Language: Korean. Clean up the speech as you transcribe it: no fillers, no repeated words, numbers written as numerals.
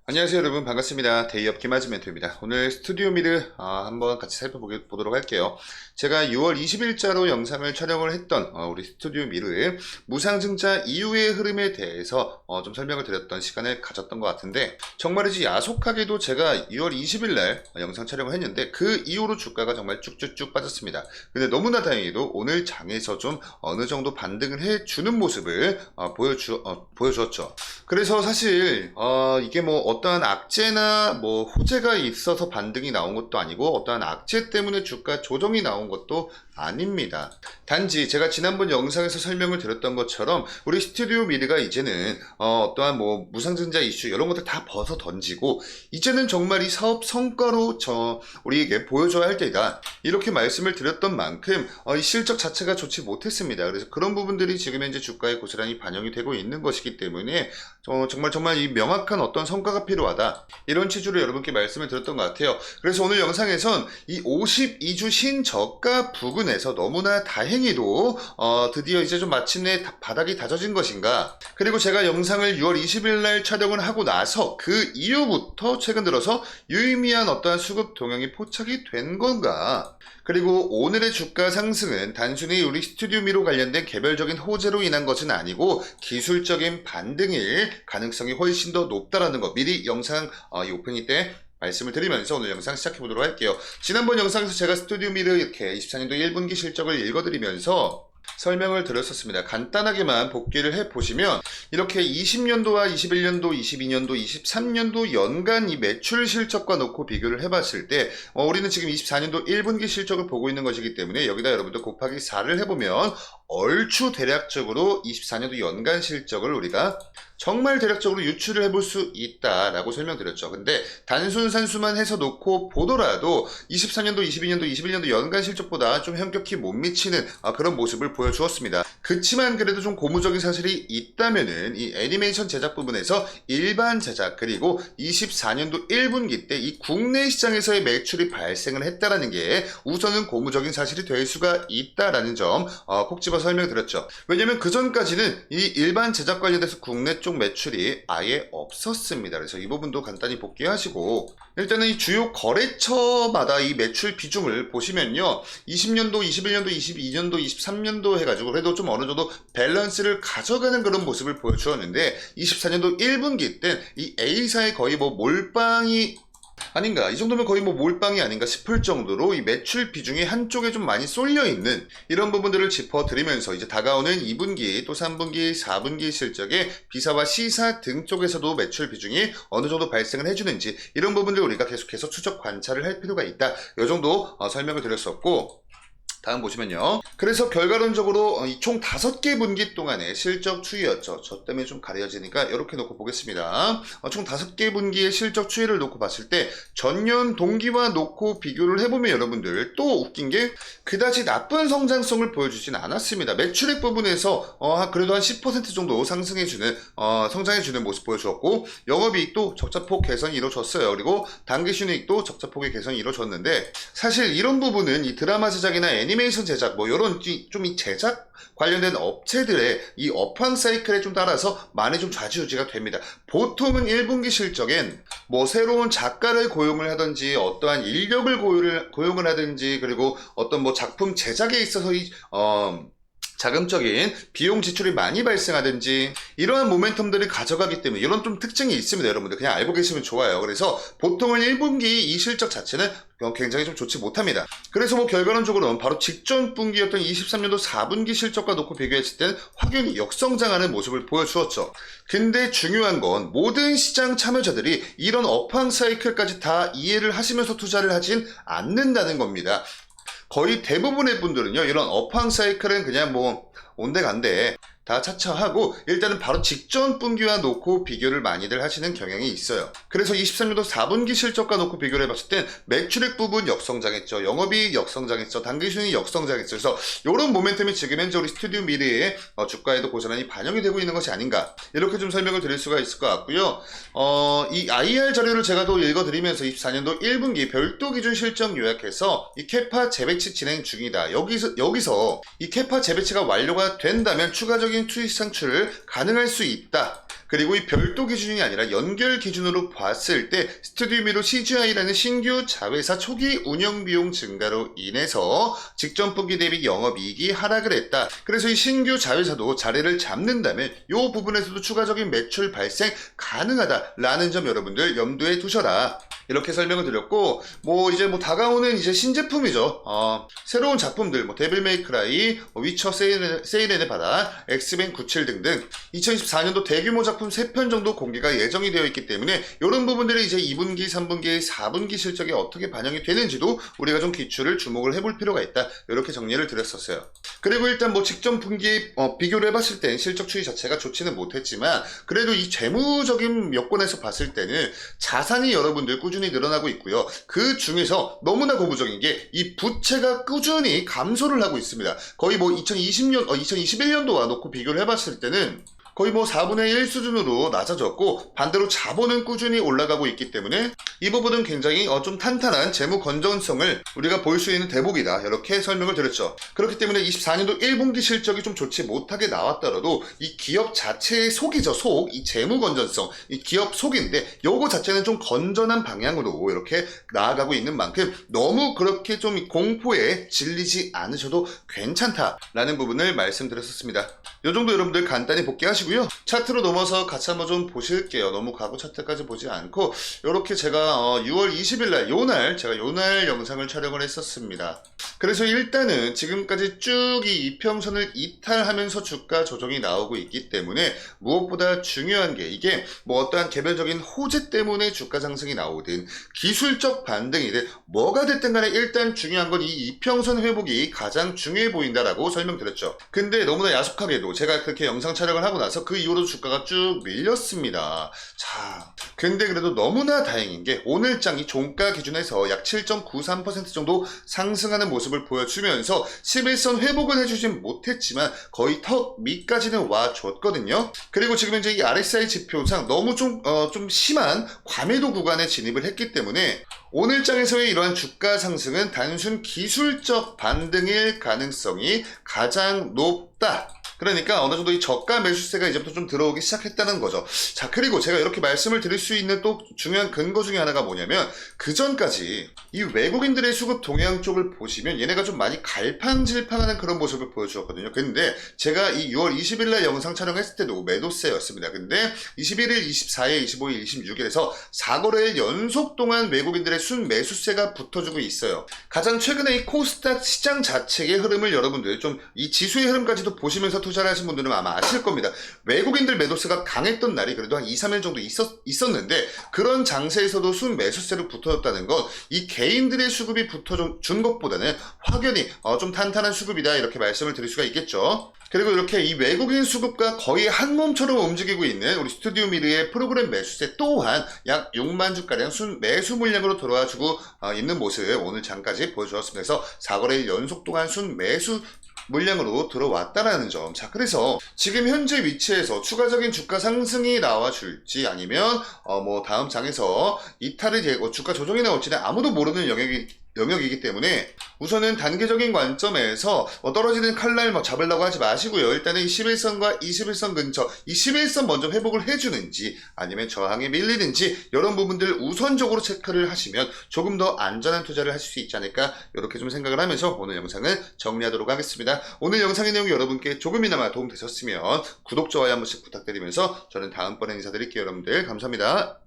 안녕하세요 여러분, 반갑습니다. 데이업 김하진 멘토입니다. 오늘 스튜디오 미르 한번 같이 살펴보도록 할게요. 제가 6월 20일자로 영상을 촬영을 했던 우리 스튜디오 미르의 무상증자 이후의 흐름에 대해서 좀 설명을 드렸던 시간을 가졌던 것 같은데, 정말이지 야속하게도 제가 6월 20일날 영상 촬영을 했는데 그 이후로 주가가 정말 쭉쭉쭉 빠졌습니다. 근데 너무나 다행히도 오늘 장에서 좀 어느 정도 반등을 해주는 모습을 보여주었죠. 그래서 사실 이게 뭐 어떠한 악재나 뭐 호재가 있어서 반등이 나온 것도 아니고 어떠한 악재 때문에 주가 조정이 나온 것도 아닙니다. 단지 제가 지난번 영상에서 설명을 드렸던 것처럼 우리 스튜디오 미르가 이제는 어떠한 뭐 무상증자 이슈 이런 것들 다 벗어 던지고 이제는 정말 이 사업 성과로 우리에게 보여줘야 할 때다, 이렇게 말씀을 드렸던 만큼 이 실적 자체가 좋지 못했습니다. 그래서 그런 부분들이 지금 현재 주가에 고스란히 반영이 되고 있는 것이기 때문에 정말 이 명확한 어떤 성과가 필요하다, 이런 취지로 여러분께 말씀을 드렸던 것 같아요. 그래서 오늘 영상에선 이 52주 신저가 부근에서 너무나 다행히도 드디어 이제 좀 마침내 바닥이 다져진 것인가, 그리고 제가 영상을 6월 20일 날 촬영을 하고 나서 그 이후부터 최근 들어서 유의미한 어떠한 수급 동향이 포착이 된 건가, 그리고 오늘의 주가 상승은 단순히 우리 스튜디오 미로 관련된 개별적인 호재로 인한 것은 아니고 기술적인 반등일 가능성이 훨씬 더 높다라는 거 미리 영상 이 오프닝 때 말씀을 드리면서 오늘 영상 시작해 보도록 할게요. 지난번 영상에서 제가 스튜디오 미르 이렇게 24년도 1분기 실적을 읽어드리면서 설명을 드렸었습니다. 간단하게만 복귀를 해보시면 이렇게 20년도와 21년도, 22년도, 23년도 연간 이 매출 실적과 놓고 비교를 해봤을 때 우리는 지금 24년도 1분기 실적을 보고 있는 것이기 때문에 여기다 여러분들 곱하기 4를 해보면 얼추 대략적으로 24년도 연간 실적을 우리가 정말 대략적으로 유추를 해볼 수 있다라고 설명드렸죠. 근데 단순 산수만 해서 놓고 보더라도 24년도, 22년도, 21년도 연간 실적보다 좀 현격히 못 미치는 그런 모습을 보여주었습니다. 그치만 그래도 좀 고무적인 사실이 있다면은 이 애니메이션 제작 부분에서 일반 제작 그리고 24년도 1분기 때 이 국내 시장에서의 매출이 발생을 했다라는 게 우선은 고무적인 사실이 될 수가 있다라는 점 콕 집어 설명드렸죠. 왜냐면 그 전까지는 이 일반 제작 관련돼서 국내 쪽 매출이 아예 없었습니다. 그래서 이 부분도 간단히 복귀하시고, 일단은 이 주요 거래처마다 이 매출 비중을 보시면요, 20년도, 21년도, 22년도, 23년도 해가지고 그래도 좀 어느 정도 밸런스를 가져가는 그런 모습을 보여주었는데 24년도 1분기 때 이 A사의 거의 뭐 몰빵이 아닌가, 이 정도면 거의 뭐 몰빵이 아닌가 싶을 정도로 이 매출 비중이 한쪽에 좀 많이 쏠려 있는 이런 부분들을 짚어드리면서 이제 다가오는 2분기 또 3분기 4분기 실적에 B사와 C사 등 쪽에서도 매출 비중이 어느 정도 발생을 해주는지 이런 부분들 우리가 계속해서 추적 관찰을 할 필요가 있다, 이 정도 설명을 드렸었고, 다음 보시면요. 그래서 결과론적으로 총 5개 분기 동안의 실적 추이였죠. 저 때문에 좀 가려지니까 이렇게 놓고 보겠습니다. 총 5개 분기의 실적 추이를 놓고 봤을 때 전년 동기와 놓고 비교를 해보면 여러분들 또 웃긴 게 그다지 나쁜 성장성을 보여주진 않았습니다. 매출액 부분에서 그래도 한 10% 정도 상승해주는 성장해주는 모습 보여주었고, 영업이익도 적자폭 개선이 이루어졌어요. 그리고 당기순이익도 적자폭의 개선이 이루어졌는데, 사실 이런 부분은 이 드라마 제작이나 애니메이션 제작 뭐 이런 좀 이 제작 관련된 업체들의 이 업황 사이클에 좀 따라서 많이 좀 좌지우지가 됩니다. 보통은 1분기 실적엔 뭐 새로운 작가를 고용을 하든지 어떠한 인력을 고용을 하든지 그리고 어떤 뭐 작품 제작에 있어서 자금적인 비용 지출이 많이 발생하든지 이러한 모멘텀들을 가져가기 때문에 이런 좀 특징이 있습니다. 여러분들 그냥 알고 계시면 좋아요. 그래서 보통은 1분기 이 실적 자체는 굉장히 좀 좋지 못합니다. 그래서 뭐 결과론적으로는 바로 직전 분기였던 23년도 4분기 실적과 놓고 비교했을 때는 확연히 역성장하는 모습을 보여주었죠. 근데 중요한 건 모든 시장 참여자들이 이런 업황 사이클까지 다 이해를 하시면서 투자를 하진 않는다는 겁니다. 거의 대부분의 분들은요, 이런 업황 사이클은 그냥 뭐 온데간데 다 차차하고 일단은 바로 직전 분기와 놓고 비교를 많이들 하시는 경향이 있어요. 그래서 23년도 4분기 실적과 놓고 비교를 해봤을 땐 매출액 부분 역성장했죠. 영업이익 역성장했죠. 당기순이익 역성장했죠. 그래서 이런 모멘텀이 지금 현재 우리 스튜디오 미르의 주가에도 고스란히 반영이 되고 있는 것이 아닌가, 이렇게 좀 설명을 드릴 수가 있을 것 같고요. 이 IR 자료를 제가 또 읽어드리면서 24년도 1분기 별도 기준 실적 요약해서 이 캐파 재배치 진행 중이다. 여기서 이 캐파 재배치가 완료가 된다면 추가적인 투입 창출을 가능할 수 있다. 그리고 이 별도 기준이 아니라 연결 기준으로 봤을 때 스튜디오미러 CGI라는 신규 자회사 초기 운영 비용 증가로 인해서 직전 분기 대비 영업이익이 하락을 했다. 그래서 이 신규 자회사도 자리를 잡는다면 이 부분에서도 추가적인 매출 발생 가능하다라는 점 여러분들 염두에 두셔라. 이렇게 설명을 드렸고, 이제 다가오는 이제 신제품이죠. 새로운 작품들, 데빌 메이크라이, 위쳐 세이렌의 바다, 엑스맨 97 등등 2024년도 대규모 작품 3편 정도 공개가 예정이 되어 있기 때문에 이런 부분들이 이제 2분기, 3분기, 4분기 실적에 어떻게 반영이 되는지도 우리가 좀 기출을 주목을 해볼 필요가 있다. 이렇게 정리를 드렸었어요. 그리고 일단 직전 분기 비교를 해봤을 땐 실적 추이 자체가 좋지는 못했지만 그래도 이 재무적인 여건에서 봤을 때는 자산이 여러분들 꾸준히 늘어나고 있고요. 그 중에서 너무나 고무적인 게 이 부채가 꾸준히 감소를 하고 있습니다. 거의 2021년도와 놓고 비교를 해봤을 때는 거의 4분의 1 수준으로 낮아졌고 반대로 자본은 꾸준히 올라가고 있기 때문에 이 부분은 굉장히 좀 탄탄한 재무 건전성을 우리가 볼 수 있는 대목이다. 이렇게 설명을 드렸죠. 그렇기 때문에 24년도 1분기 실적이 좀 좋지 못하게 나왔더라도 이 기업 자체의 속이죠. 이 재무 건전성, 이 기업 속인데 요거 자체는 좀 건전한 방향으로 이렇게 나아가고 있는 만큼 너무 그렇게 좀 공포에 질리지 않으셔도 괜찮다라는 부분을 말씀드렸었습니다. 요 정도 여러분들 간단히 복귀하시고요. 차트로 넘어서 같이 한번 좀 보실게요. 너무 과거 차트까지 보지 않고 이렇게 제가 6월 20일 날 요날 영상을 촬영을 했었습니다. 그래서 일단은 지금까지 쭉 이 이평선을 이탈하면서 주가 조정이 나오고 있기 때문에 무엇보다 중요한 게 이게 어떠한 개별적인 호재 때문에 주가 상승이 나오든 기술적 반등이든 뭐가 됐든 간에 일단 중요한 건 이 이평선 회복이 가장 중요해 보인다라고 설명드렸죠. 근데 너무나 야속하게도 제가 그렇게 영상 촬영을 하고 나서 그 이후로 주가가 쭉 밀렸습니다. 자, 근데 그래도 너무나 다행인 게 오늘장 이 종가 기준에서 약 7.93% 정도 상승하는 모습을 보여주면서 11선 회복은 해주진 못했지만 거의 턱 밑까지는 와줬거든요. 그리고 지금 현재 이 RSI 지표상 너무 좀 심한 과매도 구간에 진입을 했기 때문에 오늘장에서의 이러한 주가 상승은 단순 기술적 반등일 가능성이 가장 높다. 그러니까 어느 정도 이 저가 매수세가 이제부터 좀 들어오기 시작했다는 거죠. 자, 그리고 제가 이렇게 말씀을 드릴 수 있는 또 중요한 근거 중에 하나가 뭐냐면 그 전까지 이 외국인들의 수급 동향 쪽을 보시면 얘네가 좀 많이 갈팡질팡하는 그런 모습을 보여주었거든요. 근데 제가 이 6월 20일 날 영상 촬영했을 때도 매도세였습니다. 근데 21일, 24일, 25일, 26일에서 4거래일 연속 동안 외국인들의 순 매수세가 붙어주고 있어요. 가장 최근에 이 코스닥 시장 자체의 흐름을 여러분들 좀 이 지수의 흐름까지도 보시면서 투자를 하신 분들은 아마 아실 겁니다. 외국인들 매도세가 강했던 날이 그래도 한 2, 3일 정도 있었는데 그런 장세에서도 순 매수세로 붙어졌다는 건 이 개인들의 수급이 붙어준 것보다는 확연히 좀 탄탄한 수급이다 이렇게 말씀을 드릴 수가 있겠죠. 그리고 이렇게 이 외국인 수급과 거의 한 몸처럼 움직이고 있는 우리 스튜디오 미르의 프로그램 매수세 또한 약 6만 주가량 순 매수 물량으로 돌아와주고 있는 모습 오늘 장까지 보여주었습니다. 그래서 4거래일 연속 동안 순 매수 물량으로 들어왔다라는 점. 자, 그래서 지금 현재 위치에서 추가적인 주가 상승이 나와줄지 아니면 다음 장에서 이탈이 되고 주가 조정이 나올지는 아무도 모르는 영역이기 때문에 우선은 단계적인 관점에서 떨어지는 칼날 잡으려고 하지 마시고요. 일단은 이 11선과 21선 근처 이 11선 먼저 회복을 해주는지 아니면 저항에 밀리는지 이런 부분들 우선적으로 체크를 하시면 조금 더 안전한 투자를 하실 수 있지 않을까 이렇게 좀 생각을 하면서 오늘 영상을 정리하도록 하겠습니다. 오늘 영상의 내용이 여러분께 조금이나마 도움 되셨으면 구독, 좋아요 한 번씩 부탁드리면서 저는 다음번에 인사드릴게요. 여러분들 감사합니다.